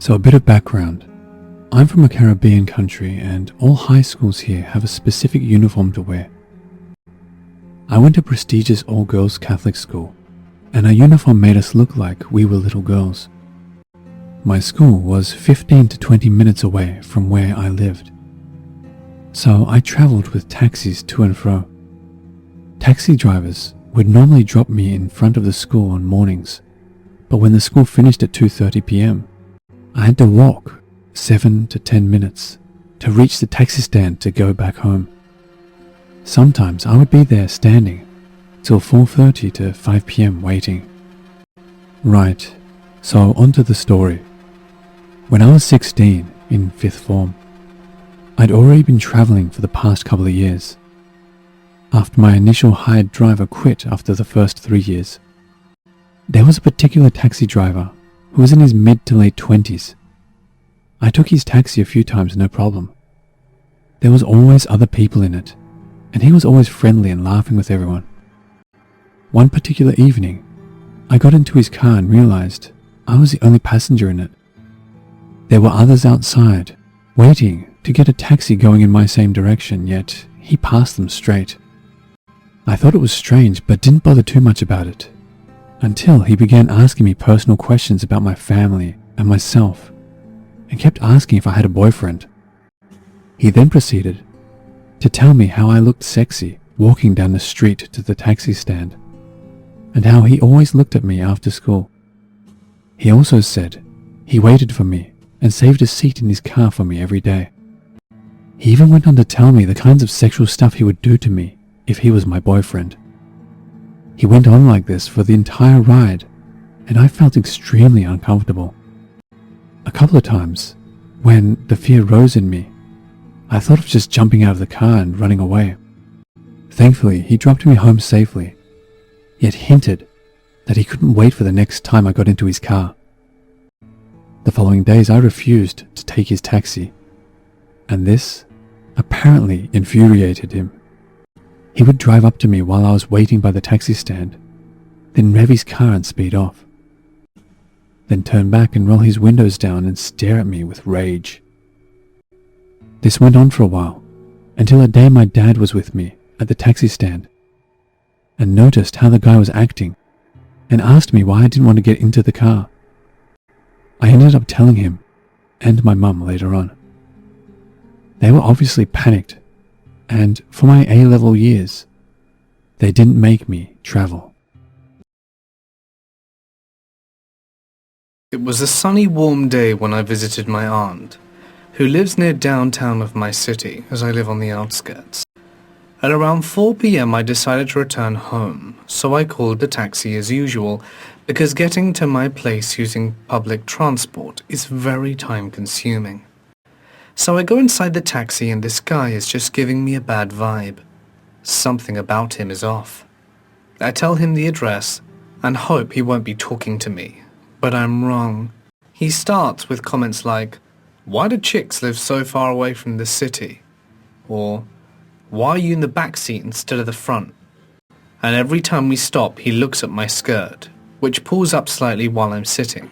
So a bit of background. I'm from a Caribbean country and all high schools here have a specific uniform to wear. I went to a prestigious all-girls Catholic school and our uniform made us look like we were little girls. My school was 15 to 20 minutes away from where I lived. So I travelled with taxis to and fro. Taxi drivers would normally drop me in front of the school on mornings, but when the school finished at 2:30 p.m, I had to walk 7 to 10 minutes to reach the taxi stand to go back home. Sometimes I would be there standing till 4:30 to 5 p.m. waiting. Right, so onto the story. When I was 16 in 5th form, I'd already been travelling for the past couple of years. After my initial hired driver quit after the first 3 years, there was a particular taxi driver who was in his mid to late 20s. I took his taxi a few times, no problem. There was always other people in it, and he was always friendly and laughing with everyone. One particular evening, I got into his car and realized I was the only passenger in it. There were others outside, waiting to get a taxi going in my same direction, yet he passed them straight. I thought it was strange, but didn't bother too much about it, until he began asking me personal questions about my family and myself, and kept asking if I had a boyfriend. He then proceeded to tell me how I looked sexy walking down the street to the taxi stand, and how he always looked at me after school. He also said he waited for me and saved a seat in his car for me every day. He even went on to tell me the kinds of sexual stuff he would do to me if he was my boyfriend. He went on like this for the entire ride, and I felt extremely uncomfortable. A couple of times, when the fear rose in me, I thought of just jumping out of the car and running away. Thankfully, he dropped me home safely, yet hinted that he couldn't wait for the next time I got into his car. The following days I refused to take his taxi, and this apparently infuriated him. He would drive up to me while I was waiting by the taxi stand, then rev his car and speed off, then turn back and roll his windows down and stare at me with rage. This went on for a while, until a day my dad was with me at the taxi stand and noticed how the guy was acting and asked me why I didn't want to get into the car. I ended up telling him and my mum later on. They were obviously panicked, and for my A-level years, they didn't make me travel. It was a sunny, warm day when I visited my aunt, who lives near downtown of my city, as I live on the outskirts. At around 4 p.m. I decided to return home, so I called a taxi as usual, because getting to my place using public transport is very time-consuming. So I go inside the taxi and this guy is just giving me a bad vibe. Something about him is off. I tell him the address and hope he won't be talking to me, but I'm wrong. He starts with comments like, "Why do chicks live so far away from the city?" Or, "Why are you in the back seat instead of the front?" And every time we stop he looks at my skirt, which pulls up slightly while I'm sitting.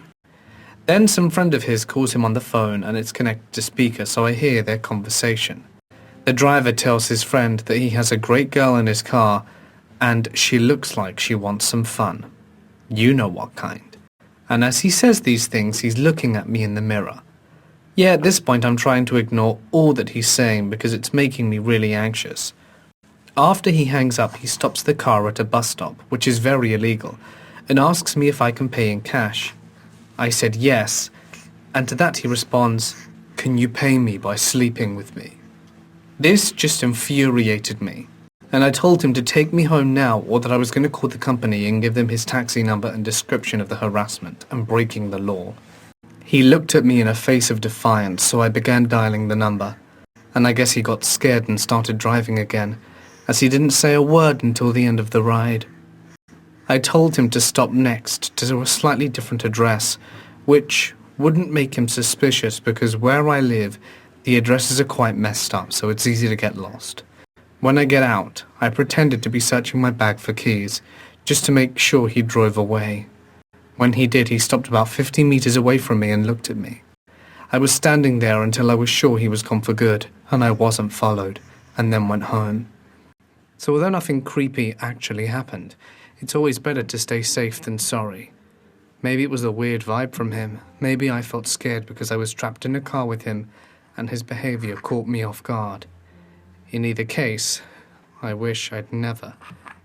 Then some friend of his calls him on the phone and it's connected to speaker, so I hear their conversation. The driver tells his friend that he has a great girl in his car and she looks like she wants some fun. You know what kind. And as he says these things, he's looking at me in the mirror. Yeah, at this point I'm trying to ignore all that he's saying because it's making me really anxious. After he hangs up, he stops the car at a bus stop, which is very illegal, and asks me if I can pay in cash. I said yes, and to that he responds, "Can you pay me by sleeping with me?" This just infuriated me, and I told him to take me home now or that I was going to call the company and give them his taxi number and description of the harassment and breaking the law. He looked at me in a face of defiance, so I began dialing the number, and I guess he got scared and started driving again, as he didn't say a word until the end of the ride. I told him to stop next to a slightly different address, which wouldn't make him suspicious because where I live, the addresses are quite messed up, so it's easy to get lost. When I get out, I pretended to be searching my bag for keys, just to make sure he drove away. When he did, he stopped about 50 meters away from me and looked at me. I was standing there until I was sure he was gone for good, and I wasn't followed, and then went home. So although nothing creepy actually happened, it's always better to stay safe than sorry. Maybe it was a weird vibe from him. Maybe I felt scared because I was trapped in a car with him, and his behavior caught me off guard. In either case, I wish I'd never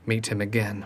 meet him again.